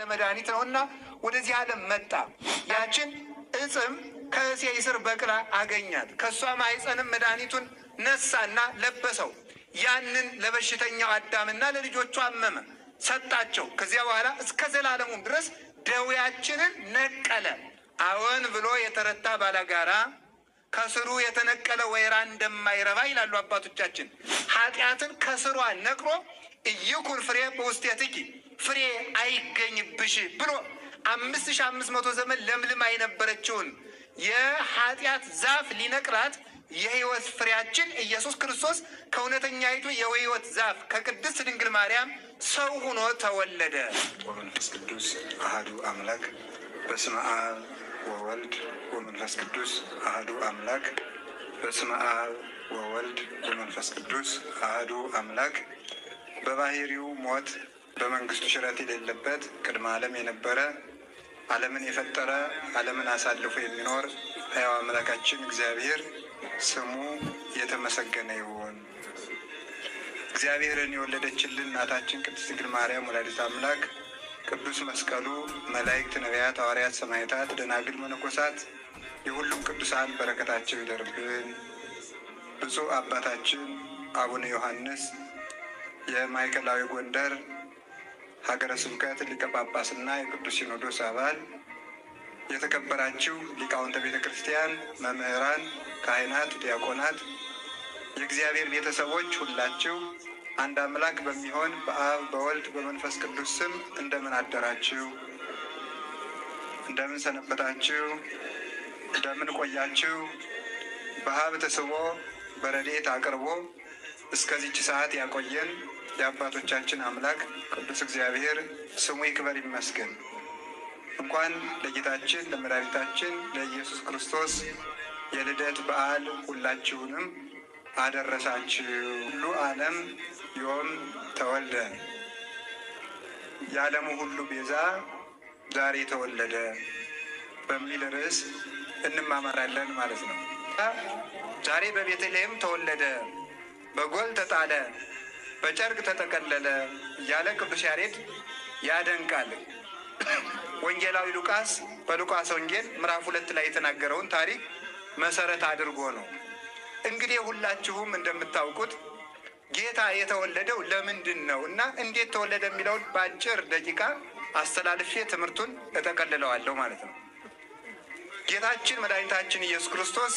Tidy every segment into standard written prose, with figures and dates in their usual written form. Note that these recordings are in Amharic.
ለመድኃኒት ነውና ወደዚህ ዓለም መጣ። ያችን እጽም ከእሴይ ስር በቅላ አገኛት። ከእሷ ማኅፀንም መድኃኒቱን ነሳና ለበሰው። ያንን ለበሽተኛው አዳምና ለልጆቹ አመመ፣ ሰጣቸው። ከዚያ በኋላ እስከ ዘላለሙም ድረስ ደዌያችንን ነቀለ። አዎን ብሎ የተረታ ባላጋራ ከስሩ የተነቀለ ወይራ እንደማይረባ ይላሉ አባቶቻችን። ኃጢአትን ከስሯ ነቅሎ ኢይኩን ፍሬ በውስቴትኪ ፍሬ አይገኝብሽ ብሎ 5500 ዘመን ለምልማ የነበረችውን የኃጢአት ዛፍ ሊነቅላት የሕይወት ፍሬያችን ኢየሱስ ክርስቶስ ከእውነተኛይቱ የሕይወት ዛፍ ከቅድስት ድንግል ማርያም ሰው ሆኖ ተወለደ። ወመንፈስ ቅዱስ አሐዱ አምላክ በስመ አብ ወወልድ ወመንፈስ ቅዱስ አሐዱ አምላክ በስመ አብ ወወልድ ወመንፈስ ቅዱስ አሐዱ አምላክ። በባህሪው ሞት በመንግስቱ ሽረት የሌለበት ቅድመ ዓለም የነበረ ዓለምን የፈጠረ ዓለምን አሳልፎ የሚኖር ሕያው አምላካችን እግዚአብሔር ስሙ የተመሰገነ ይሁን። እግዚአብሔርን የወለደችልን እናታችን ቅድስት ድንግል ማርያም ወላዲተ አምላክ ቅዱስ መስቀሉ፣ መላእክት፣ ነቢያት፣ ሐዋርያት፣ ሰማዕታት፣ ደናግል፣ መነኮሳት የሁሉም ቅዱሳን በረከታቸው ይደርብን። ብፁዕ አባታችን አቡነ ዮሐንስ የማዕከላዊ ጎንደር ሀገረ ስብከት ሊቀ ጳጳስና የቅዱስ ሲኖዶስ አባል፣ የተከበራችሁ ሊቃውንተ ቤተ ክርስቲያን፣ መምህራን፣ ካህናት፣ ዲያቆናት፣ የእግዚአብሔር ቤተሰቦች ሁላችሁ አንድ አምላክ በሚሆን በአብ በወልድ በመንፈስ ቅዱስ ስም እንደምን አደራችሁ? እንደምን ሰነበታችሁ? እንደምን ቆያችሁ? በሀብት ስቦ በረድኤት አቅርቦ እስከዚች ሰዓት ያቆየን የአባቶቻችን አምላክ ቅዱስ እግዚአብሔር ስሙ ይክበር ይመስገን። እንኳን ለጌታችን ለመድኃኒታችን ለኢየሱስ ክርስቶስ የልደት በዓል ሁላችሁንም አደረሳችሁ። ሁሉ ዓለም ዮም ተወልደ፣ የዓለሙ ሁሉ ቤዛ ዛሬ ተወለደ በሚል ርዕስ እንማማራለን ማለት ነው። ዛሬ በቤተልሔም ተወለደ፣ በጎል ተጣለ፣ በጨርቅ ተጠቀለለ እያለ ቅዱስ ያሬድ ያደንቃል። ወንጌላዊ ሉቃስ በሉቃስ ወንጌል ምዕራፍ 2 ላይ የተናገረውን ታሪክ መሰረት አድርጎ ነው። እንግዲህ ሁላችሁም እንደምታውቁት ጌታ የተወለደው ለምንድን ነው እና እንዴት ተወለደ የሚለውን በአጭር ደቂቃ አስተላልፌ ትምህርቱን እጠቀልለዋለሁ ማለት ነው። ጌታችን መድኃኒታችን ኢየሱስ ክርስቶስ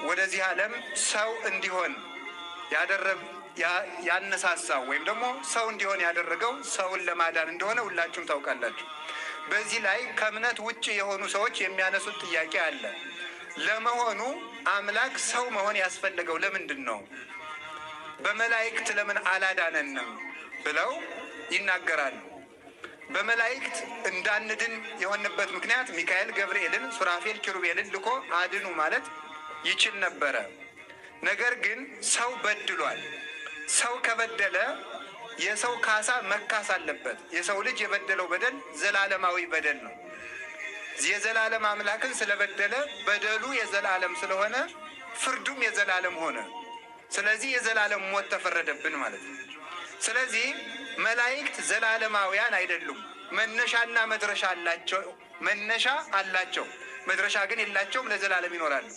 ወደዚህ ዓለም ሰው እንዲሆን ያነሳሳው ወይም ደግሞ ሰው እንዲሆን ያደረገው ሰውን ለማዳን እንደሆነ ሁላችሁም ታውቃላችሁ። በዚህ ላይ ከእምነት ውጭ የሆኑ ሰዎች የሚያነሱት ጥያቄ አለ። ለመሆኑ አምላክ ሰው መሆን ያስፈለገው ለምንድን ነው? በመላእክት ለምን አላዳነንም ብለው ይናገራሉ። በመላእክት እንዳንድን የሆንበት ምክንያት ሚካኤል ገብርኤልን፣ ሱራፌል ኪሩቤልን ልኮ አድኑ ማለት ይችል ነበረ። ነገር ግን ሰው በድሏል። ሰው ከበደለ የሰው ካሳ መካስ አለበት። የሰው ልጅ የበደለው በደል ዘላለማዊ በደል ነው። የዘላለም አምላክን ስለበደለ በደሉ የዘላለም ስለሆነ ፍርዱም የዘላለም ሆነ። ስለዚህ የዘላለም ሞት ተፈረደብን ማለት ነው። ስለዚህ መላእክት ዘላለማውያን አይደሉም። መነሻና መድረሻ አላቸው። መነሻ አላቸው፣ መድረሻ ግን የላቸውም። ለዘላለም ይኖራሉ።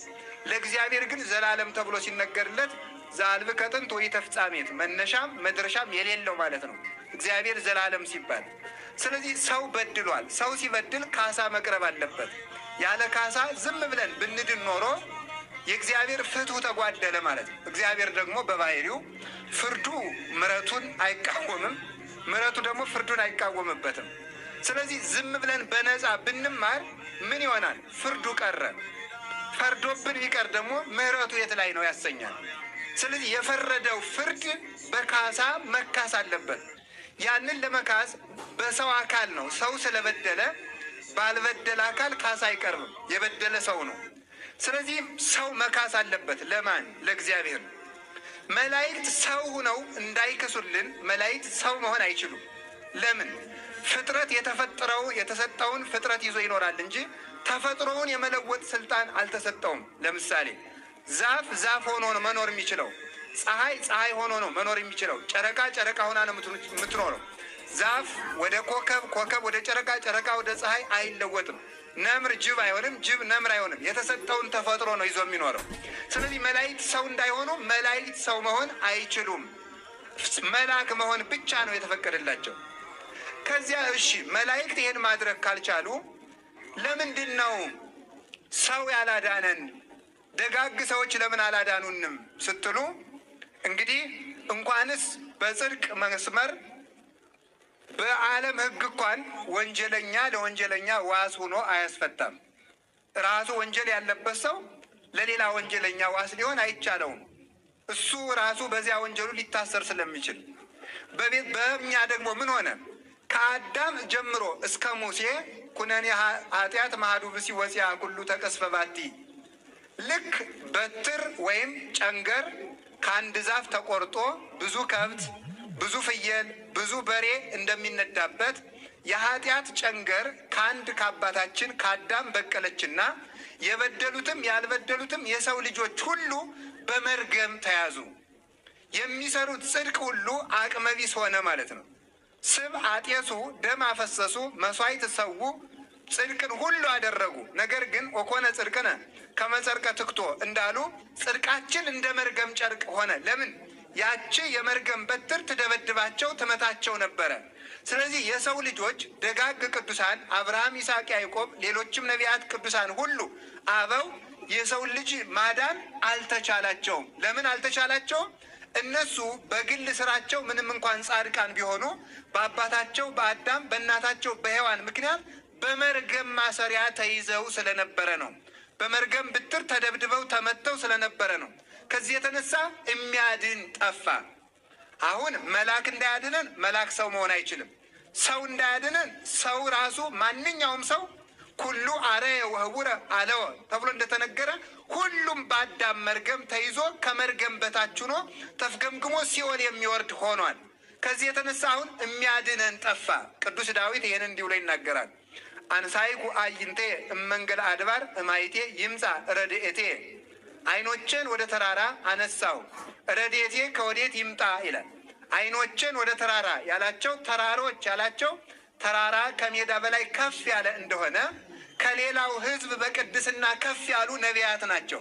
ለእግዚአብሔር ግን ዘላለም ተብሎ ሲነገርለት ዘአልብ ከጥንት ወይ ተፍጻሜት፣ መነሻም መድረሻም የሌለው ማለት ነው እግዚአብሔር ዘላለም ሲባል። ስለዚህ ሰው በድሏል። ሰው ሲበድል ካሳ መቅረብ አለበት። ያለ ካሳ ዝም ብለን ብንድን ኖሮ የእግዚአብሔር ፍትሑ ተጓደለ ማለት ነው። እግዚአብሔር ደግሞ በባህሪው ፍርዱ ምሕረቱን አይቃወምም፣ ምሕረቱ ደግሞ ፍርዱን አይቃወምበትም። ስለዚህ ዝም ብለን በነፃ ብንማር ምን ይሆናል? ፍርዱ ቀረ። ፈርዶብን ቢቀር ደግሞ ምሕረቱ የት ላይ ነው ያሰኛል። ስለዚህ የፈረደው ፍርድ በካሳ መካስ አለበት። ያንን ለመካስ በሰው አካል ነው። ሰው ስለበደለ ባልበደለ አካል ካሳ አይቀርብም። የበደለ ሰው ነው። ስለዚህ ሰው መካስ አለበት። ለማን? ለእግዚአብሔር። መላእክት ሰው ሁነው እንዳይክሱልን መላእክት ሰው መሆን አይችሉም። ለምን? ፍጥረት የተሰጠውን ፍጥረት ይዞ ይኖራል እንጂ ተፈጥሮውን የመለወጥ ስልጣን አልተሰጠውም። ለምሳሌ ዛፍ ሆኖ ነው መኖር የሚችለው። ፀሐይ ሆኖ ነው መኖር የሚችለው። ጨረቃ ሆና ነው የምትኖረው። ዛፍ ወደ ኮከብ፣ ኮከብ ወደ ጨረቃ፣ ጨረቃ ወደ ፀሐይ አይለወጥም። ነምር ጅብ አይሆንም፣ ጅብ ነምር አይሆንም። የተሰጠውን ተፈጥሮ ነው ይዞ የሚኖረው። ስለዚህ መላእክት ሰው እንዳይሆኑ መላእክት ሰው መሆን አይችሉም። መልአክ መሆን ብቻ ነው የተፈቀደላቸው። ከዚያ እሺ መላእክት ይሄን ማድረግ ካልቻሉ ለምንድን ነው ሰው ያላዳነን? ደጋግ ሰዎች ለምን አላዳኑንም ስትሉ እንግዲህ እንኳንስ በጽድቅ መስመር በዓለም ሕግ እንኳን ወንጀለኛ ለወንጀለኛ ዋስ ሆኖ አያስፈታም። ራሱ ወንጀል ያለበት ሰው ለሌላ ወንጀለኛ ዋስ ሊሆን አይቻለውም። እሱ ራሱ በዚያ ወንጀሉ ሊታሰር ስለሚችል በእኛ ደግሞ ምን ሆነ? ከአዳም ጀምሮ እስከ ሙሴ ኩነኔ ኃጢአት ማህዱ ብሲ ወፂያ ሁሉ ተቀስፈ ባቲ። ልክ በትር ወይም ጨንገር ከአንድ ዛፍ ተቆርጦ ብዙ ከብት፣ ብዙ ፍየል፣ ብዙ በሬ እንደሚነዳበት የኃጢአት ጨንገር ከአንድ ከአባታችን ከአዳም በቀለችና የበደሉትም ያልበደሉትም የሰው ልጆች ሁሉ በመርገም ተያዙ። የሚሰሩት ጽድቅ ሁሉ አቅመቢስ ሆነ ማለት ነው። ስብ አጤሱ፣ ደም አፈሰሱ፣ መስዋዕት ሰዉ፣ ጽድቅን ሁሉ አደረጉ። ነገር ግን ወኮነ ጽድቅነ ከመ ጸርቀ ትክቶ እንዳሉ ጽድቃችን እንደ መርገም ጨርቅ ሆነ። ለምን? ያቺ የመርገም በትር ትደበድባቸው ትመታቸው ነበረ። ስለዚህ የሰው ልጆች ደጋግ ቅዱሳን አብርሃም፣ ይስሐቅ፣ ያዕቆብ፣ ሌሎችም ነቢያት ቅዱሳን ሁሉ አበው የሰው ልጅ ማዳን አልተቻላቸውም። ለምን አልተቻላቸውም? እነሱ በግል ስራቸው ምንም እንኳን ጻድቃን ቢሆኑ በአባታቸው በአዳም በእናታቸው በሔዋን ምክንያት በመርገም ማሰሪያ ተይዘው ስለነበረ ነው። በመርገም ብትር ተደብድበው ተመተው ስለነበረ ነው። ከዚህ የተነሳ የሚያድን ጠፋ። አሁን መልአክ እንዳያድነን መልአክ ሰው መሆን አይችልም። ሰው እንዳያድነን ሰው ራሱ ማንኛውም ሰው ኩሉ አረየ ወህቡረ አለወ ተብሎ እንደተነገረ ሁሉም በአዳም መርገም ተይዞ ከመርገም በታች ሆኖ ተፍገምግሞ ሲኦል የሚወርድ ሆኗል። ከዚህ የተነሳ አሁን የሚያድነን ጠፋ። ቅዱስ ዳዊት ይህን እንዲህ ብሎ ይናገራል። አንሳይኩ አዕይንቴ እመንገለ አድባር እማይቴ ይምጻ ረድኤቴ። ዓይኖቼን ወደ ተራራ አነሳው ረድኤቴ ከወዴት ይምጣ ይላል። ዓይኖቼን ወደ ተራራ ያላቸው ተራሮች ያላቸው ተራራ ከሜዳ በላይ ከፍ ያለ እንደሆነ ከሌላው ሕዝብ በቅድስና ከፍ ያሉ ነቢያት ናቸው።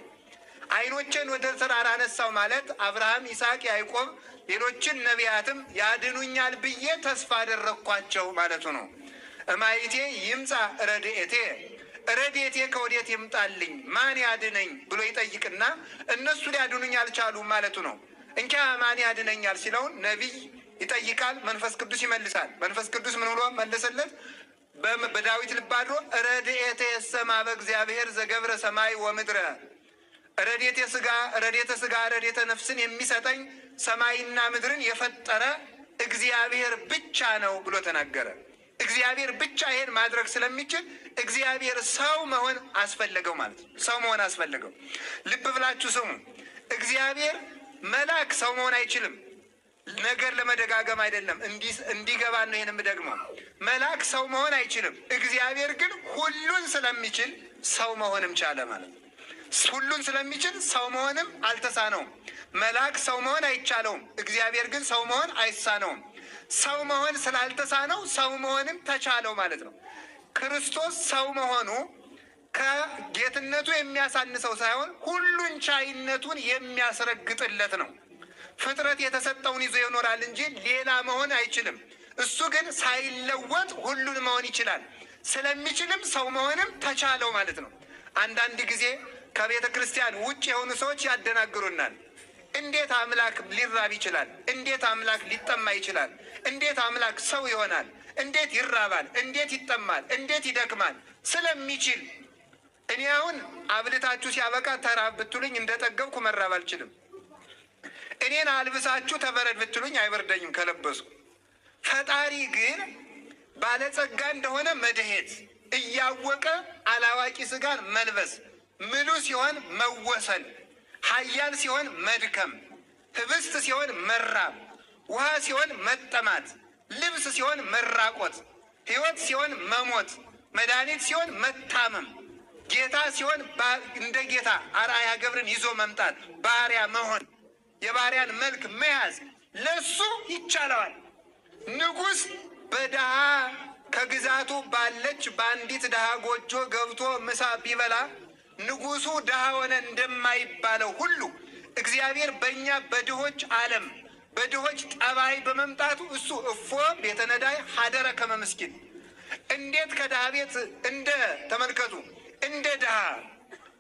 ዓይኖቼን ወደ ተራራ አነሳው ማለት አብርሃም፣ ይስሐቅ፣ ያዕቆብ ሌሎችን ነቢያትም ያድኑኛል ብዬ ተስፋ አደረግኳቸው ማለቱ ነው። እማይቴ ይምጻ ረድኤቴ፣ ረድኤቴ ከወዴት ይምጣልኝ ማን ያድነኝ ብሎ ይጠይቅና እነሱ ሊያድኑኝ አልቻሉ ማለቱ ነው። እንኪ ማን ያድነኛል ሲለውን ነቢይ ይጠይቃል፣ መንፈስ ቅዱስ ይመልሳል። መንፈስ ቅዱስ ምን ብሎ መለሰለት? በዳዊት ልብ አድሮ ረድኤቴ የሰማ በእግዚአብሔር ዘገብረ ሰማይ ወምድረ። ረድኤተ ሥጋ ረድኤተ ነፍስን የሚሰጠኝ ሰማይና ምድርን የፈጠረ እግዚአብሔር ብቻ ነው ብሎ ተናገረ። እግዚአብሔር ብቻ ይሄን ማድረግ ስለሚችል እግዚአብሔር ሰው መሆን አስፈለገው ማለት ነው። ሰው መሆን አስፈለገው። ልብ ብላችሁ ስሙ። እግዚአብሔር መልአክ ሰው መሆን አይችልም። ነገር ለመደጋገም አይደለም፣ እንዲገባን ነው። ይህንም ደግሞ መልአክ ሰው መሆን አይችልም። እግዚአብሔር ግን ሁሉን ስለሚችል ሰው መሆንም ቻለ ማለት ነው። ሁሉን ስለሚችል ሰው መሆንም አልተሳነውም። መልአክ ሰው መሆን አይቻለውም። እግዚአብሔር ግን ሰው መሆን አይሳነውም። ሰው መሆን ስላልተሳነው ሰው መሆንም ተቻለው ማለት ነው። ክርስቶስ ሰው መሆኑ ከጌትነቱ የሚያሳንሰው ሳይሆን ሁሉን ቻይነቱን የሚያስረግጥለት ነው። ፍጥረት የተሰጠውን ይዞ ይኖራል እንጂ ሌላ መሆን አይችልም። እሱ ግን ሳይለወጥ ሁሉን መሆን ይችላል። ስለሚችልም ሰው መሆንም ተቻለው ማለት ነው። አንዳንድ ጊዜ ከቤተ ክርስቲያን ውጭ የሆኑ ሰዎች ያደናግሩናል። እንዴት አምላክ ሊራብ ይችላል? እንዴት አምላክ ሊጠማ ይችላል? እንዴት አምላክ ሰው ይሆናል? እንዴት ይራባል? እንዴት ይጠማል? እንዴት ይደክማል? ስለሚችል። እኔ አሁን አብልታችሁ ሲያበቃ ተራብ ብትሉኝ እንደጠገብኩ መራብ አልችልም። እኔን አልብሳችሁ ተበረድ ብትሉኝ አይበርደኝም ከለበስኩ። ፈጣሪ ግን ባለጸጋ እንደሆነ መድሄት እያወቀ አላዋቂ ስጋን መልበስ፣ ምሉ ሲሆን መወሰን፣ ኃያል ሲሆን መድከም፣ ህብስት ሲሆን መራብ፣ ውሃ ሲሆን መጠማት፣ ልብስ ሲሆን መራቆት፣ ሕይወት ሲሆን መሞት፣ መድኃኒት ሲሆን መታመም፣ ጌታ ሲሆን እንደ ጌታ አርአያ ገብርን ይዞ መምጣት፣ ባሪያ መሆን፣ የባሪያን መልክ መያዝ ለሱ ይቻለዋል። ንጉሥ በድሃ ከግዛቱ ባለች በአንዲት ድሃ ጎጆ ገብቶ ምሳ ቢበላ ንጉሱ ድሃ ሆነ እንደማይባለው ሁሉ እግዚአብሔር በእኛ በድሆች ዓለም በድሆች ጠባይ በመምጣቱ እሱ እፎ ቤተ ነዳይ ሀደረ ከመ ምስኪን እንዴት ከድሃ ቤት እንደ ተመልከቱ እንደ ድሃ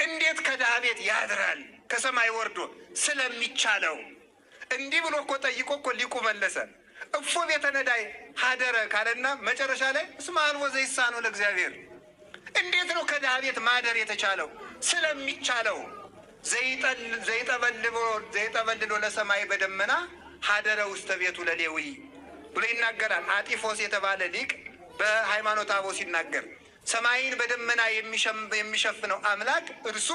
እንዴት ከድሃ ቤት ያድራል ከሰማይ ወርዶ ስለሚቻለው እንዲህ ብሎ እኮ ጠይቆ እኮ ሊቁ መለሰ። እፎ ቤተ ነዳይ ሀደረ ካለና መጨረሻ ላይ እስመ አልቦ ዘይሳነው ለእግዚአብሔር። እንዴት ነው ከድሃ ቤት ማደር የተቻለው? ስለሚቻለው። ዘይጠበልሎ ለሰማይ በደመና ሀደረ ውስተ ቤቱ ለሌዊ ብሎ ይናገራል። አጢፎስ የተባለ ሊቅ በሃይማኖተ አበው ሲናገር ሰማይን በደመና የሚሸፍነው አምላክ እርሱ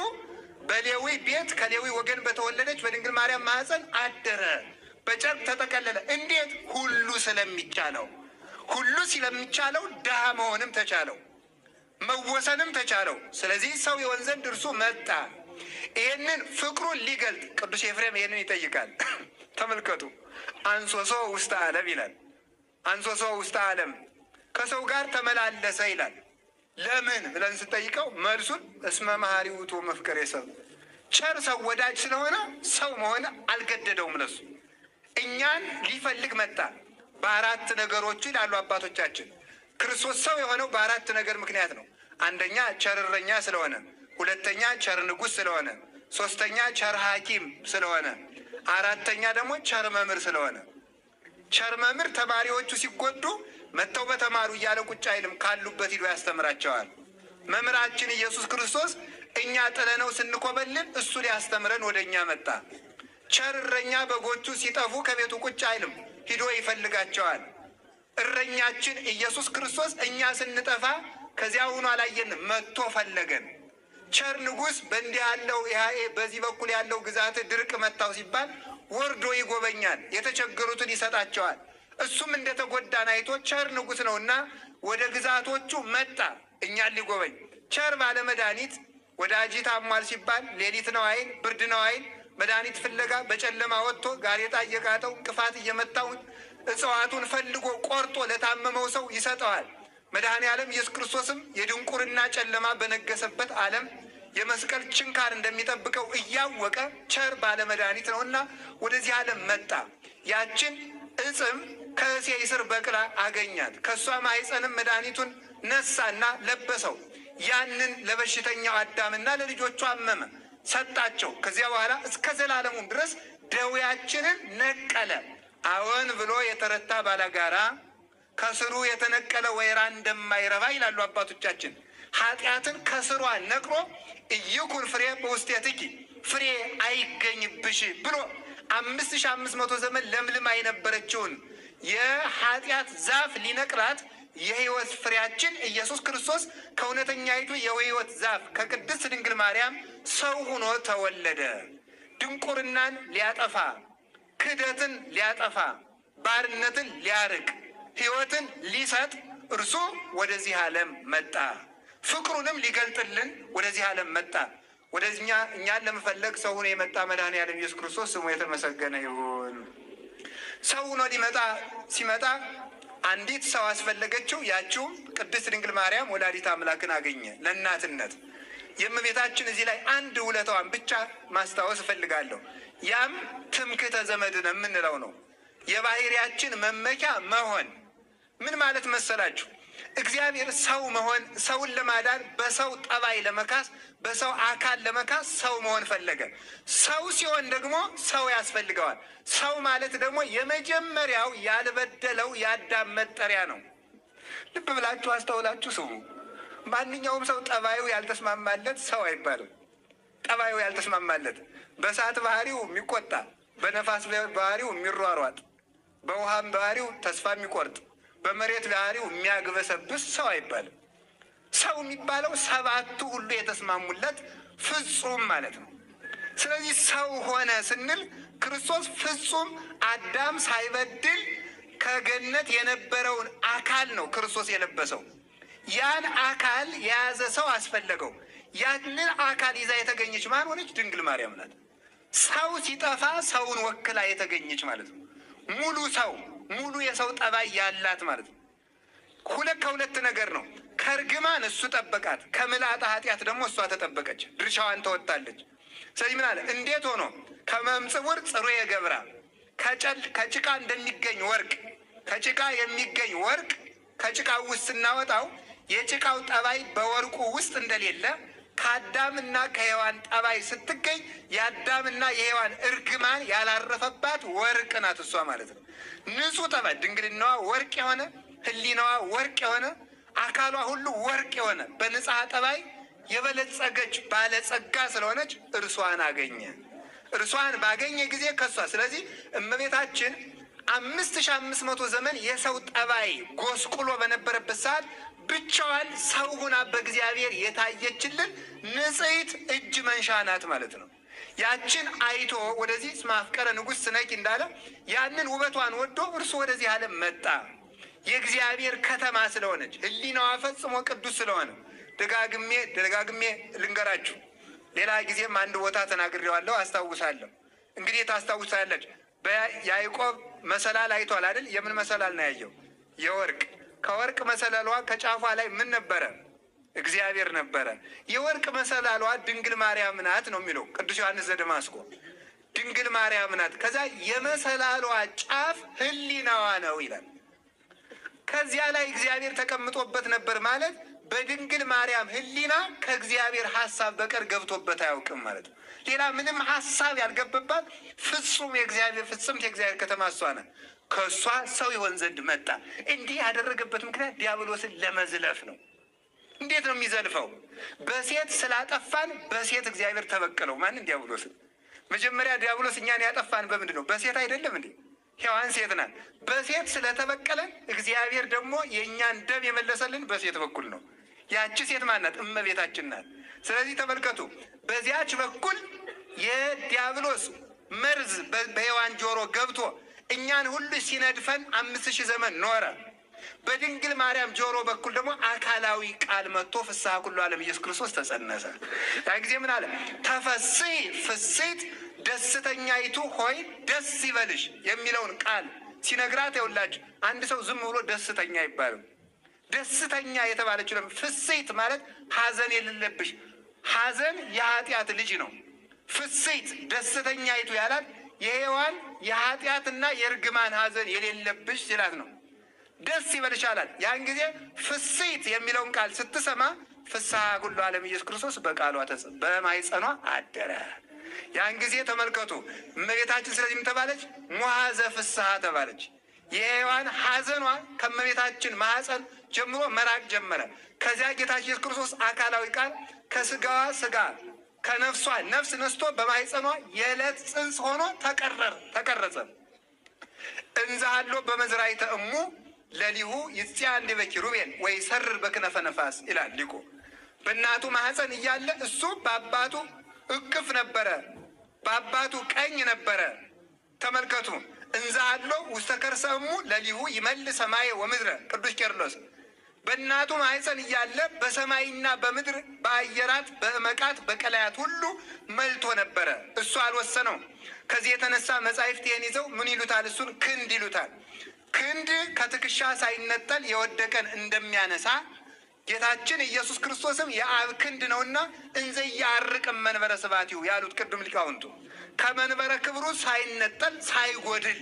በሌዊ ቤት ከሌዊ ወገን በተወለደች በድንግል ማርያም ማኅፀን አደረ፣ በጨርቅ ተጠቀለለ። እንዴት? ሁሉ ስለሚቻለው። ሁሉ ስለሚቻለው ድሃ መሆንም ተቻለው፣ መወሰንም ተቻለው። ስለዚህ ሰው የሆን ዘንድ እርሱ መጣ። ይህንን ፍቅሩን ሊገልጥ ቅዱስ ኤፍሬም ይህንን ይጠይቃል። ተመልከቱ። አንሶሶ ውስተ ዓለም ይላል። አንሶሶ ውስተ ዓለም ከሰው ጋር ተመላለሰ ይላል። ለምን ብለን ስንጠይቀው መልሱን እስመ መሐሪ ውእቱ መፍቀሬ ሰብ፣ ቸር ሰው ወዳጅ ስለሆነ ሰው መሆን አልገደደውም። ለሱ እኛን ሊፈልግ መጣ። በአራት ነገሮቹ ይላሉ አባቶቻችን። ክርስቶስ ሰው የሆነው በአራት ነገር ምክንያት ነው። አንደኛ ቸር እረኛ ስለሆነ፣ ሁለተኛ ቸር ንጉሥ ስለሆነ፣ ሶስተኛ ቸር ሐኪም ስለሆነ፣ አራተኛ ደግሞ ቸር መምህር ስለሆነ። ቸር መምህር ተማሪዎቹ ሲጎዱ መጥተው በተማሩ እያለ ቁጭ አይልም፣ ካሉበት ሂዶ ያስተምራቸዋል። መምህራችን ኢየሱስ ክርስቶስ እኛ ጥለነው ስንኮበልን እሱ ሊያስተምረን ወደ እኛ መጣ። ቸር እረኛ በጎቹ ሲጠፉ ከቤቱ ቁጭ አይልም፣ ሂዶ ይፈልጋቸዋል። እረኛችን ኢየሱስ ክርስቶስ እኛ ስንጠፋ ከዚያ ሆኖ አላየንም፣ መጥቶ ፈለገን። ቸር ንጉሥ በእንዲህ ያለው በዚህ በኩል ያለው ግዛት ድርቅ መታው ሲባል ወርዶ ይጎበኛል፣ የተቸገሩትን ይሰጣቸዋል። እሱም እንደተጎዳን አይቶ ቸር ንጉሥ ነውና ወደ ግዛቶቹ መጣ እኛን ሊጎበኝ። ቸር ባለ መድኃኒት ወዳጅ ታሟል ሲባል ሌሊት ነው አይል፣ ብርድ ነው አይል፣ መድኃኒት ፍለጋ በጨለማ ወጥቶ ጋሬጣ እየቃጠው እንቅፋት እየመታው እጽዋቱን ፈልጎ ቆርጦ ለታመመው ሰው ይሰጠዋል። መድኃኔ ዓለም ኢየሱስ ክርስቶስም የድንቁርና ጨለማ በነገሰበት ዓለም የመስቀል ችንካር እንደሚጠብቀው እያወቀ ቸር ባለ መድኃኒት ነውና ወደዚህ ዓለም መጣ። ያችን እጽም ከእሴይ ስር በቅላ አገኛት። ከእሷ ማኅፀንም መድኃኒቱን ነሳና ለበሰው። ያንን ለበሽተኛው አዳምና ለልጆቹ አመመ፣ ሰጣቸው። ከዚያ በኋላ እስከ ዘላለሙም ድረስ ደዌያችንን ነቀለ። አዎን ብሎ የተረታ ባላጋራ ከስሩ የተነቀለ ወይራ እንደማይረባ ይላሉ አባቶቻችን። ኃጢአትን ከስሯ ነቅሎ ኢይኩን ፍሬ በውስቴትኪ፣ ፍሬ አይገኝብሽ ብሎ 5500 ዘመን ለምልማ የነበረችውን የኃጢአት ዛፍ ሊነቅላት የሕይወት ፍሬያችን ኢየሱስ ክርስቶስ ከእውነተኛይቱ የሕይወት ዛፍ ከቅድስት ድንግል ማርያም ሰው ሆኖ ተወለደ። ድንቁርናን ሊያጠፋ፣ ክህደትን ሊያጠፋ፣ ባርነትን ሊያርቅ፣ ሕይወትን ሊሰጥ እርሱ ወደዚህ ዓለም መጣ። ፍቅሩንም ሊገልጥልን ወደዚህ ዓለም መጣ። ወደዚኛ እኛን ለመፈለግ ሰው ሆኖ የመጣ መድኃኔ ዓለም ኢየሱስ ክርስቶስ ስሙ የተመሰገነ ይሁን። ሰው ሆኖ ሲመጣ አንዲት ሰው አስፈለገችው። ያችውም ቅድስት ድንግል ማርያም ወላዲተ አምላክን አገኘ ለእናትነት። የእመቤታችን እዚህ ላይ አንድ ውለታዋን ብቻ ማስታወስ እፈልጋለሁ። ያም ትምክህተ ዘመድነ የምንለው ነው። የባህሪያችን መመኪያ መሆን ምን ማለት መሰላችሁ? እግዚአብሔር ሰው መሆን፣ ሰውን ለማዳን በሰው ጠባይ ለመካስ፣ በሰው አካል ለመካስ ሰው መሆን ፈለገ። ሰው ሲሆን ደግሞ ሰው ያስፈልገዋል። ሰው ማለት ደግሞ የመጀመሪያው ያልበደለው የአዳም መጠሪያ ነው። ልብ ብላችሁ አስተውላችሁ ስሙ። ማንኛውም ሰው ጠባዩ ያልተስማማለት ሰው አይባልም። ጠባዩ ያልተስማማለት በእሳት ባህሪው የሚቆጣ፣ በነፋስ ባህሪው የሚሯሯጥ፣ በውሃም ባህሪው ተስፋ የሚቆርጥ፣ በመሬት ባህሪው የሚያግበሰብስ ሰው አይባልም። ሰው የሚባለው ሰባቱ ሁሉ የተስማሙለት ፍጹም ማለት ነው። ስለዚህ ሰው ሆነ ስንል ክርስቶስ ፍጹም አዳም ሳይበድል ከገነት የነበረውን አካል ነው ክርስቶስ የለበሰው። ያን አካል የያዘ ሰው አስፈለገው። ያንን አካል ይዛ የተገኘች ማን ሆነች? ድንግል ማርያም ናት። ሰው ሲጠፋ ሰውን ወክላ የተገኘች ማለት ነው። ሙሉ ሰው፣ ሙሉ የሰው ጠባይ ያላት ማለት ነው። ከሁለት ነገር ነው። ከእርግማን እሱ ጠበቃት፣ ከምልአተ ኃጢአት ደግሞ እሷ ተጠበቀች፣ ድርሻዋን ተወጣለች። ስለዚህ ምን አለ? እንዴት ሆኖ ከመምጽውር ጽሩየ ገብራ ከጭቃ እንደሚገኝ ወርቅ ከጭቃ የሚገኝ ወርቅ ከጭቃው ውስጥ ስናወጣው የጭቃው ጠባይ በወርቁ ውስጥ እንደሌለ ከአዳምና ከሔዋን ጠባይ ስትገኝ የአዳምና የሔዋን እርግማን ያላረፈባት ወርቅ ናት እሷ ማለት ነው። ንጹሕ ጠባይ ድንግልናዋ ወርቅ የሆነ ሕሊናዋ ወርቅ የሆነ አካሏ ሁሉ ወርቅ የሆነ በንጽሐ ጠባይ የበለጸገች ባለጸጋ ስለሆነች እርሷን አገኘ። እርሷን ባገኘ ጊዜ ከሷ ስለዚህ እመቤታችን 5500 ዘመን የሰው ጠባይ ጎስቁሎ በነበረበት ሰዓት ብቻዋን ሰው ሁና በእግዚአብሔር የታየችልን ንጽሕት እጅ መንሻ ናት ማለት ነው። ያችን አይቶ ወደዚህ ማፍቀረ ንጉሥ ስነኪ እንዳለ ያንን ውበቷን ወዶ እርሱ ወደዚህ ዓለም መጣ። የእግዚአብሔር ከተማ ስለሆነች ሕሊናዋ ፈጽሞ ቅዱስ ስለሆነ ደጋግሜ ልንገራችሁ። ሌላ ጊዜም አንድ ቦታ ተናግሬዋለሁ፣ አስታውሳለሁ። እንግዲህ ታስታውሳለች። በያዕቆብ መሰላል አይቷል አይደል? የምን መሰላል ነው ያየው? የወርቅ። ከወርቅ መሰላሏ ከጫፏ ላይ ምን ነበረ? እግዚአብሔር ነበረ። የወርቅ መሰላሏ ድንግል ማርያም ናት ነው የሚለው ቅዱስ ዮሐንስ ዘደማስቆ። ድንግል ማርያም ናት። ከዛ የመሰላሏ ጫፍ ሕሊናዋ ነው ይላል። ከዚያ ላይ እግዚአብሔር ተቀምጦበት ነበር ማለት በድንግል ማርያም ሕሊና ከእግዚአብሔር ሐሳብ በቀር ገብቶበት አያውቅም ማለት ነው። ሌላ ምንም ሐሳብ ያልገባባት ፍጹም የእግዚአብሔር ፍጽምት የእግዚአብሔር ከተማ እሷ ናት። ከእሷ ሰው ይሆን ዘንድ መጣ። እንዲህ ያደረገበት ምክንያት ዲያብሎስን ለመዝለፍ ነው። እንዴት ነው የሚዘልፈው? በሴት ስላጠፋን በሴት እግዚአብሔር ተበቀለው። ማንን? ዲያብሎስን። መጀመሪያ ዲያብሎስ እኛን ያጠፋን በምንድን ነው? በሴት አይደለም እንዴ? ሔዋን ሴት ናት። በሴት ስለተበቀለን እግዚአብሔር ደግሞ የእኛን ደም የመለሰልን በሴት በኩል ነው። ያቺ ሴት ማናት? እመቤታችን ናት። ስለዚህ ተመልከቱ፣ በዚያች በኩል የዲያብሎስ መርዝ በሔዋን ጆሮ ገብቶ እኛን ሁሉ ሲነድፈን 5000 ዘመን ኖረ። በድንግል ማርያም ጆሮ በኩል ደግሞ አካላዊ ቃል መጥቶ ፍስሐ ኩሉ ዓለም ኢየሱስ ክርስቶስ ተጸነሰ። ያ ጊዜ ምን አለ? ተፈሥሒ ፍሥሕት ደስተኛይቱ ሆይ ደስ ይበልሽ የሚለውን ቃል ሲነግራት ይውላችሁ፣ አንድ ሰው ዝም ብሎ ደስተኛ አይባልም። ደስተኛ የተባለችው ለምን? ፍሥሕት ማለት ሐዘን የሌለብሽ። ሐዘን የኃጢአት ልጅ ነው። ፍሥሕት ደስተኛይቱ ያላት የሔዋን የኃጢአትና የእርግማን ሐዘን የሌለብሽ ሲላት ነው። ደስ ይበልሽ አላት። ያን ጊዜ ፍሥሕት የሚለውን ቃል ስትሰማ ፍስሐ ኩሉ ዓለም ኢየሱስ ክርስቶስ በቃሏ በማኅፀኗ አደረ። ያን ጊዜ ተመልከቱ፣ እመቤታችን ስለዚህ ምን ተባለች? ሙሐዘ ፍስሐ ተባለች። የሔዋን ሐዘኗ ከእመቤታችን ማኅፀን ጀምሮ መራቅ ጀመረ። ከዚያ ጌታችን ኢየሱስ ክርስቶስ አካላዊ ቃል ከስጋዋ ስጋ ከነፍሷ ነፍስ ነስቶ በማኅፀኗ የዕለት ጽንስ ሆኖ ተቀረጸ። እንዛሃሎ በመዝራዕተ እሙ ለሊሁ ይጽያን ዲበ ኪሩቤል ወይ ሰርር በክነፈ ነፋስ ይላል ሊቁ። በእናቱ ማኅፀን እያለ እሱ በአባቱ እቅፍ ነበረ፣ በአባቱ ቀኝ ነበረ። ተመልከቱ፣ እንዛሃሎ ውስተ ከርሰ እሙ ለሊሁ ይመልእ ሰማየ ወምድረ ቅዱስ ቄርሎስ። በእናቱ ማኅፀን እያለ በሰማይና በምድር በአየራት በእመቃት በቀላያት ሁሉ መልቶ ነበረ። እሱ አልወሰነው። ከዚህ የተነሳ መጻሕፍት ይህን ይዘው ምን ይሉታል? እሱን ክንድ ይሉታል። ክንድ ከትከሻ ሳይነጠል የወደቀን እንደሚያነሳ ጌታችን ኢየሱስ ክርስቶስም የአብ ክንድ ነውና እንዘ ያርቅም መንበረ ስብሐቲሁ ያሉት ቅዱም ሊቃውንቱ ከመንበረ ክብሩ ሳይነጠል ሳይጎድል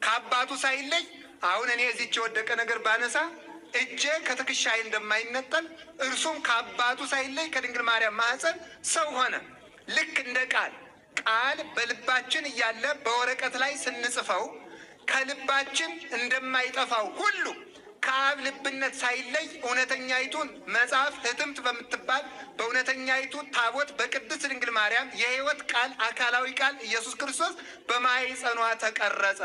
ከአባቱ ሳይለይ። አሁን እኔ እዚች የወደቀ ነገር ባነሳ እጄ ከትከሻዬ እንደማይነጠል እርሱም ከአባቱ ሳይለይ ከድንግል ማርያም ማኅፀን ሰው ሆነ። ልክ እንደ ቃል በልባችን እያለ በወረቀት ላይ ስንጽፈው ከልባችን እንደማይጠፋው ሁሉ ከአብ ልብነት ሳይለይ እውነተኛይቱን መጽሐፍ ሕትምት በምትባል በእውነተኛይቱ ታቦት በቅድስት ድንግል ማርያም የሕይወት ቃል አካላዊ ቃል ኢየሱስ ክርስቶስ በማኅፀኗ ተቀረጸ።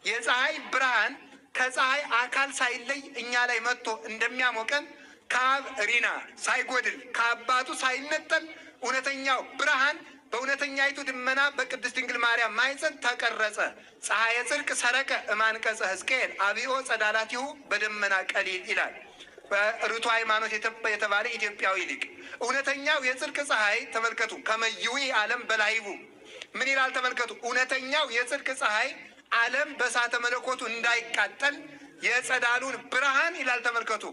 የፀሐይ ብርሃን ከፀሐይ አካል ሳይለይ እኛ ላይ መጥቶ እንደሚያሞቀን ከአብ ሪና ሳይጎድል ከአባቱ ሳይነጠል እውነተኛው ብርሃን በእውነተኛይቱ ድመና በቅድስት ድንግል ማርያም ማኅፀን ተቀረጸ። ፀሐየ ጽድቅ ሰረቀ እማንቀጸ ሕዝቅኤል አብዮ ጸዳላቲሁ በደመና ቀሊል ይላል በርቱዕ ሃይማኖት የተባለ ኢትዮጵያዊ ሊቅ። እውነተኛው የጽድቅ ፀሐይ ተመልከቱ፣ ከመይዊ ዓለም በላይቡ ምን ይላል? ተመልከቱ፣ እውነተኛው የጽድቅ ፀሐይ ዓለም በእሳተ መለኮቱ እንዳይቃጠል የጸዳሉን ብርሃን ይላል ተመልከቱ፣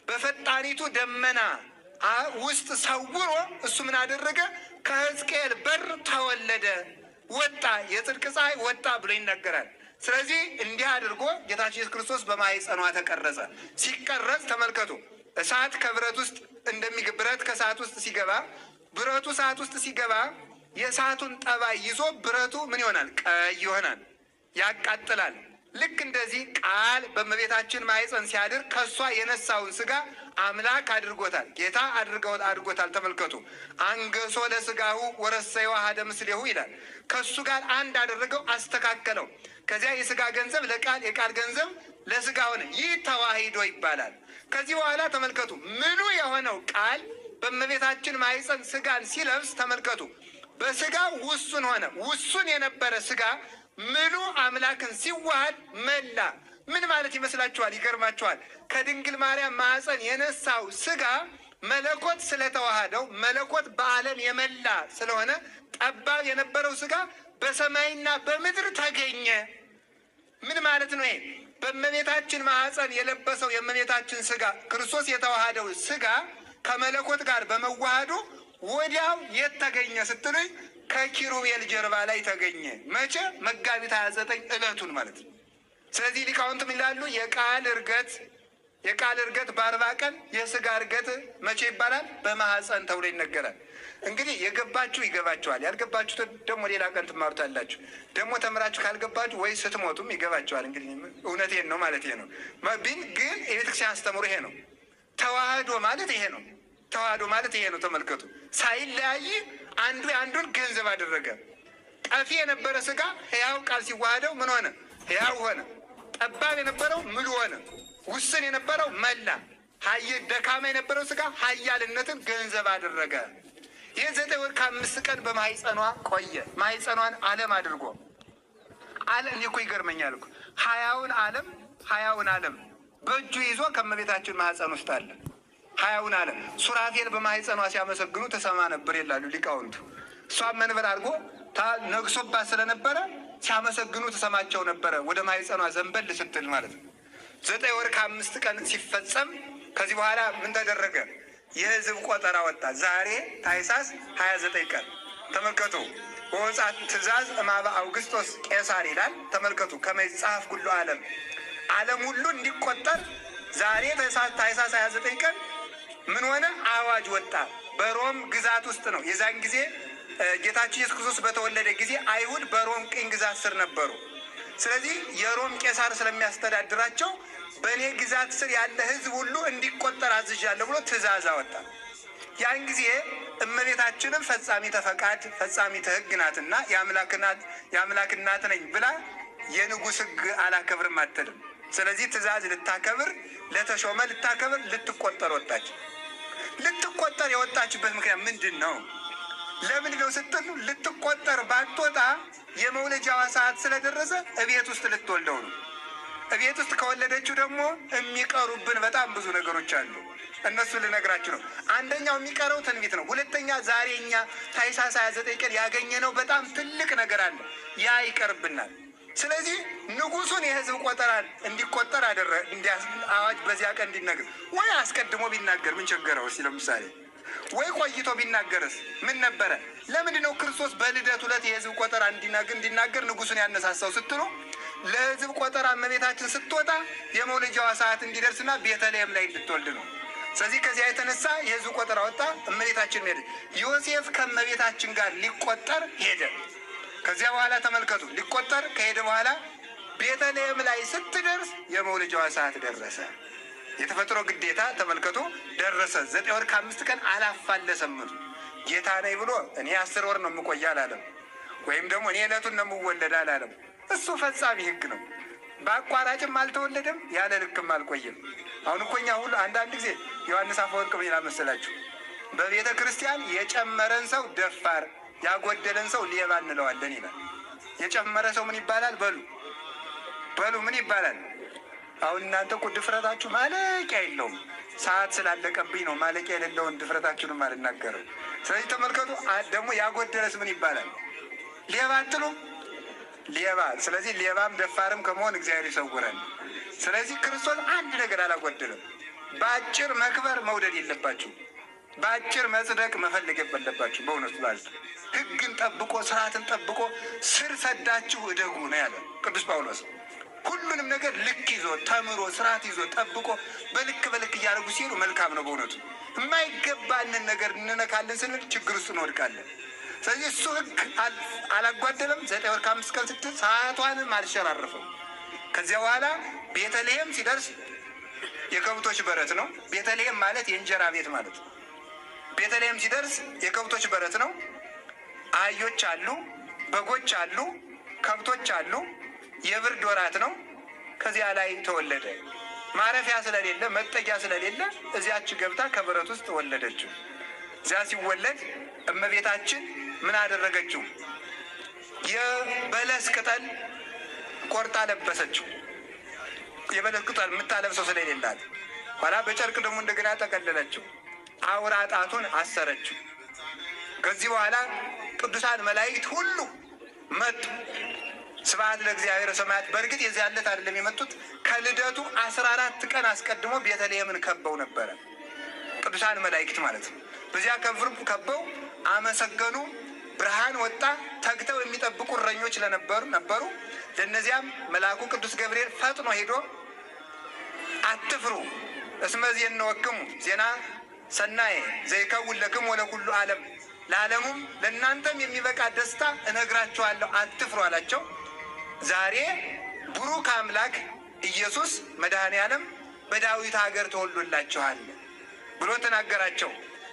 በፈጣኒቱ ደመና ውስጥ ሰውሮ እሱ ምን አደረገ? ከሕዝቅኤል በር ተወለደ፣ ወጣ፣ የጽድቅ ፀሐይ ወጣ ብሎ ይነገራል። ስለዚህ እንዲህ አድርጎ ጌታችን ኢየሱስ ክርስቶስ በማኅፀኗ ተቀረጸ። ሲቀረጽ ተመልከቱ፣ እሳት ከብረት ውስጥ ብረት ከእሳት ውስጥ ሲገባ፣ ብረቱ እሳት ውስጥ ሲገባ የእሳቱን ጠባይ ይዞ ብረቱ ምን ይሆናል? ቀይ ይሆናል፣ ያቃጥላል። ልክ እንደዚህ ቃል በእመቤታችን ማኅፀን ሲያድር ከእሷ የነሳውን ሥጋ አምላክ አድርጎታል፣ ጌታ አድርጎታል። ተመልከቱ፣ አንገሶ ለሥጋሁ ወረሰዮ አሐደ ምስሌሁ ይላል። ከእሱ ጋር አንድ አደረገው፣ አስተካከለው። ከዚያ የሥጋ ገንዘብ ለቃል የቃል ገንዘብ ለሥጋ ሆነ። ይህ ተዋሂዶ ይባላል። ከዚህ በኋላ ተመልከቱ፣ ምሉ የሆነው ቃል በእመቤታችን ማኅፀን ሥጋን ሲለብስ ተመልከቱ፣ በሥጋ ውሱን ሆነ። ውሱን የነበረ ሥጋ ምሉ አምላክን ሲዋሃድ መላ። ምን ማለት ይመስላችኋል? ይገርማችኋል። ከድንግል ማርያም ማኅፀን የነሳው ሥጋ መለኮት ስለተዋሃደው መለኮት በዓለም የመላ ስለሆነ ጠባብ የነበረው ሥጋ በሰማይና በምድር ተገኘ። ምን ማለት ነው ይሄ? በእመቤታችን ማኅፀን የለበሰው የእመቤታችን ሥጋ ክርስቶስ የተዋሃደው ሥጋ ከመለኮት ጋር በመዋሃዱ ወዲያው የት ተገኘ ስትሉኝ፣ ከኪሩቤል ጀርባ ላይ ተገኘ። መቼ? መጋቢት 29 ዕለቱን ማለት ነው። ስለዚህ ሊቃውንትም ይላሉ የቃል እርገት በ40 ቀን የሥጋ እርገት መቼ ይባላል? በማኅፀን ተብሎ ይነገራል። እንግዲህ የገባችሁ ይገባችኋል፣ ያልገባችሁ ደግሞ ሌላ ቀን ትማሩታላችሁ። ደግሞ ተምራችሁ ካልገባችሁ ወይ ስትሞቱም ይገባችኋል። እንግዲህ እውነቴን ነው ማለት ይሄ ነው። ግን የቤተክርስቲያን አስተምሮ ይሄ ነው። ተዋህዶ ማለት ይሄ ነው። ተዋህዶ ማለት ይሄ ነው። ተመልከቱ፣ ሳይለያይ አንዱ የአንዱን ገንዘብ አደረገ። ጠፊ የነበረ ሥጋ ሕያው ቃል ሲዋሃደው ምን ሆነ? ሕያው ሆነ። ጠባብ የነበረው ምሉ ሆነ። ውስን የነበረው መላ። ደካማ የነበረው ሥጋ ኃያልነትን ገንዘብ አደረገ። ይህ 9 ወር ከ5 ቀን በማኅፀኗ ቆየ። ማኅፀኗን ዓለም አድርጎ እኔ እኮ ይገርመኛል እኮ ሀያውን ዓለም በእጁ ይዞ ከእመቤታችን ማኅፀን ውስጥ አለ። 20ውን ዓለም ሱራፌል በማኅፀኗ ሲያመሰግኑ ተሰማ ነበር ይላሉ ሊቃውንቱ። እሷም መንበር አድርጎ ነግሶባት ስለነበረ ሲያመሰግኑ ተሰማቸው ነበረ፣ ወደ ማኅፀኗ ዘንበል ስትል ማለት ነው። 9 ወር ከ5 ቀን ሲፈጸም ከዚህ በኋላ ምን ተደረገ? የሕዝብ ቆጠራ ወጣ። ዛሬ ታኅሳስ 29 ቀን ተመልከቱ። ወወጻት ትእዛዝ እማበ አውግስጦስ ቄሳር ይላል። ተመልከቱ፣ ከመይጻፍ ሁሉ ዓለም ሁሉ እንዲቆጠር ዛሬ ታኅሳስ 29 ቀን ምን ሆነ? አዋጅ ወጣ። በሮም ግዛት ውስጥ ነው። የዛን ጊዜ ጌታችን ኢየሱስ ክርስቶስ በተወለደ ጊዜ አይሁድ በሮም ቅኝ ግዛት ስር ነበሩ። ስለዚህ የሮም ቄሳር ስለሚያስተዳድራቸው በእኔ ግዛት ስር ያለ ሕዝብ ሁሉ እንዲቆጠር አዝዣለሁ ብሎ ትእዛዝ አወጣ። ያን ጊዜ እመቤታችንም ፈጻሚተ ፈቃድ ፈጻሚተ ሕግ ናትና የአምላክ እናት ነኝ ብላ የንጉሥ ሕግ አላከብርም አትልም። ስለዚህ ትእዛዝ ልታከብር ለተሾመ ልታከብር ልትቆጠር ወጣች። ልትቆጠር የወጣችበት ምክንያት ምንድን ነው? ለምን ነው ስትሉ፣ ልትቆጠር ባትወጣ የመውለጃዋ ሰዓት ስለደረሰ እቤት ውስጥ ልትወልደው ነው። እቤት ውስጥ ከወለደችው ደግሞ የሚቀሩብን በጣም ብዙ ነገሮች አሉ። እነሱ ልነግራችሁ ነው። አንደኛው የሚቀረው ትንቢት ነው። ሁለተኛ ዛሬ እኛ ታኅሳስ 29 ቀን ያገኘነው በጣም ትልቅ ነገር አለ። ያ ይቀርብናል። ስለዚህ ንጉሱን የሕዝብ ቆጠራ እንዲቆጠር አዋጅ በዚያ ቀን እንዲነገር፣ ወይ አስቀድሞ ቢናገር ምን ቸገረው? እስኪ ለምሳሌ ወይ ቆይቶ ቢናገርስ ምን ነበረ? ለምንድን ነው ክርስቶስ በልደት ዕለት የሕዝብ ቆጠራ እንዲናገር ንጉሱን ያነሳሳው ስትሉ፣ ለሕዝብ ቆጠራ እመቤታችን ስትወጣ የመውለጃዋ ሰዓት እንዲደርስና ቤተልሔም ላይ እንድትወልድ ነው። ስለዚህ ከዚያ የተነሳ የሕዝብ ቆጠራ ወጣ፣ እመቤታችን ሄደ። ዮሴፍ ከእመቤታችን ጋር ሊቆጠር ሄደ። ከዚያ በኋላ ተመልከቱ፣ ሊቆጠር ከሄደ በኋላ ቤተልሔም ላይ ስትደርስ የመውለጃዋ ሰዓት ደረሰ። የተፈጥሮ ግዴታ ተመልከቱ ደረሰ። 9 ወር ከ5 ቀን አላፋለሰም። ጌታ ነኝ ብሎ እኔ 10 ወር ነው የምቆይ አላለም። ወይም ደግሞ እኔ ዕለቱን ነው የምወለድ አላለም። እሱ ፈጻሚ ሕግ ነው። በአቋራጭም አልተወለደም፣ ያለ ልክም አልቆየም። አሁን እኮ እኛ ሁሉ አንዳንድ ጊዜ ዮሐንስ አፈወርቅ ምን ይላል መሰላችሁ? በቤተ ክርስቲያን የጨመረን ሰው ደፋር፣ ያጎደለን ሰው ሌባ እንለዋለን ይላል። የጨመረ ሰው ምን ይባላል? በሉ ምን ይባላል? አሁን እናንተ እኮ ድፍረታችሁ ማለቂያ የለውም። ሰዓት ስላለቀብኝ ነው ማለቂያ የሌለውን ድፍረታችሁንም አልናገርም። ስለዚህ ተመልከቱ። ደግሞ ያጎደለስ ምን ይባላል? ሌባ አትሉ? ሌባ። ስለዚህ ሌባም ደፋርም ከመሆን እግዚአብሔር ይሰውረን። ስለዚህ ክርስቶስ አንድ ነገር አላጎደለም። በአጭር መክበር መውደድ የለባችሁ፣ በአጭር መጽደቅ መፈለግ የለባችሁ። በእውነቱ ማለት ሕግን ጠብቆ ስርዓትን ጠብቆ ስር ሰዳችሁ እደጉ ነው ያለ ቅዱስ ጳውሎስ። ሁሉንም ነገር ልክ ይዞ ተምሮ ስርዓት ይዞ ጠብቆ በልክ እያደረጉ ሲሄዱ መልካም ነው። በእውነቱ የማይገባንን ነገር እንነካለን ስንል ችግር ውስጥ እንወድቃለን። ስለዚህ እሱ ሕግ አላጓደለም። 9 ወር ከ5 ቀን 6 ሰዓቷንም አልሸራረፈም። ከዚያ በኋላ ቤተልሔም ሲደርስ የከብቶች በረት ነው። ቤተልሔም ማለት የእንጀራ ቤት ማለት ነው። ቤተልሔም ሲደርስ የከብቶች በረት ነው። አህዮች አሉ፣ በጎች አሉ፣ ከብቶች አሉ። የብርድ ወራት ነው። ከዚያ ላይ ተወለደ። ማረፊያ ስለሌለ መጠጊያ ስለሌለ እዚያች ገብታ ከበረት ውስጥ ወለደችው። እዚያ ሲወለድ እመቤታችን ምን አደረገችው? የበለስ ቅጠል ቆርጣ ለበሰችው። የበለስ ቅጠል የምታለብሰው ስለሌላት ኋላ በጨርቅ ደግሞ እንደገና ጠቀለለችው። አውራ ጣቱን አሰረችው። ከዚህ በኋላ ቅዱሳን መላእክት ሁሉ መጡ። ስብሐት ለእግዚአብሔር ሰማያት። በእርግጥ የዚያ ዕለት አይደለም የመጡት፣ ከልደቱ 14 ቀን አስቀድሞ ቤተልሔምን ከበው ነበረ ቅዱሳን መላእክት ማለት ነው። በዚያ ከበው አመሰገኑ። ብርሃን ወጣ። ተግተው የሚጠብቁ እረኞች ነበሩ። ለእነዚያም መልአኩ ቅዱስ ገብርኤል ፈጥኖ ሄዶ አትፍሩ እስመ ዜንወክሙ ዜና ሰናየ ዘይከውን ለክሙ ወለኩሉ ዓለም፣ ለዓለሙም ለእናንተም የሚበቃ ደስታ እነግራችኋለሁ፣ አትፍሩ አላቸው። ዛሬ ቡሩክ አምላክ ኢየሱስ መድኃኔ ዓለም በዳዊት ሀገር ተወልዶላችኋል ብሎ ተናገራቸው።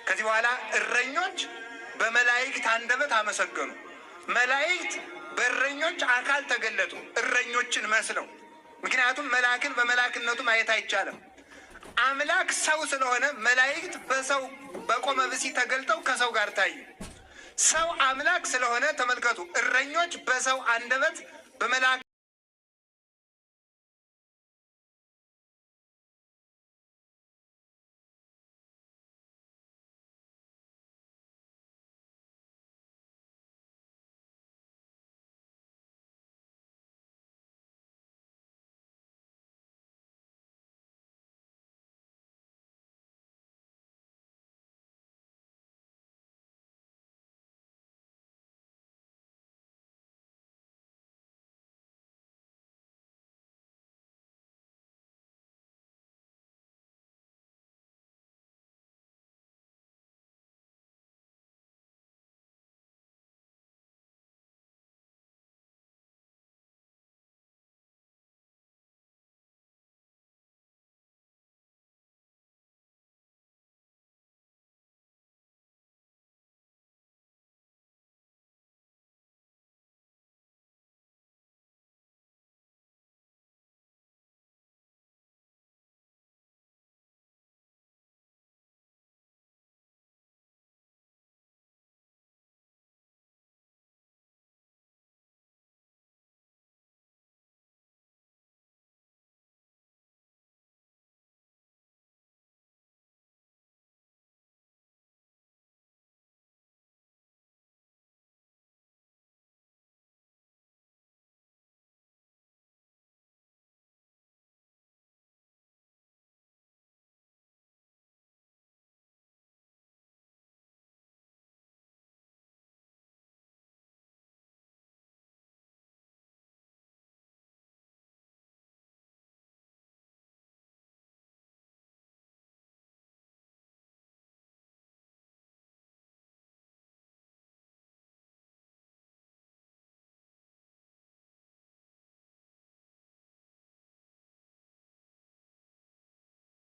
ከዚህ በኋላ እረኞች በመላእክት አንደበት አመሰገኑ። መላእክት በእረኞች አካል ተገለጡ፣ እረኞችን መስለው። ምክንያቱም መልአክን በመልአክነቱ ማየት አይቻልም። አምላክ ሰው ስለሆነ መላእክት በሰው በቆመ ብሲ ተገልጠው ከሰው ጋር ታዩ። ሰው አምላክ ስለሆነ ተመልከቱ፣ እረኞች በሰው አንደበት በመልአክ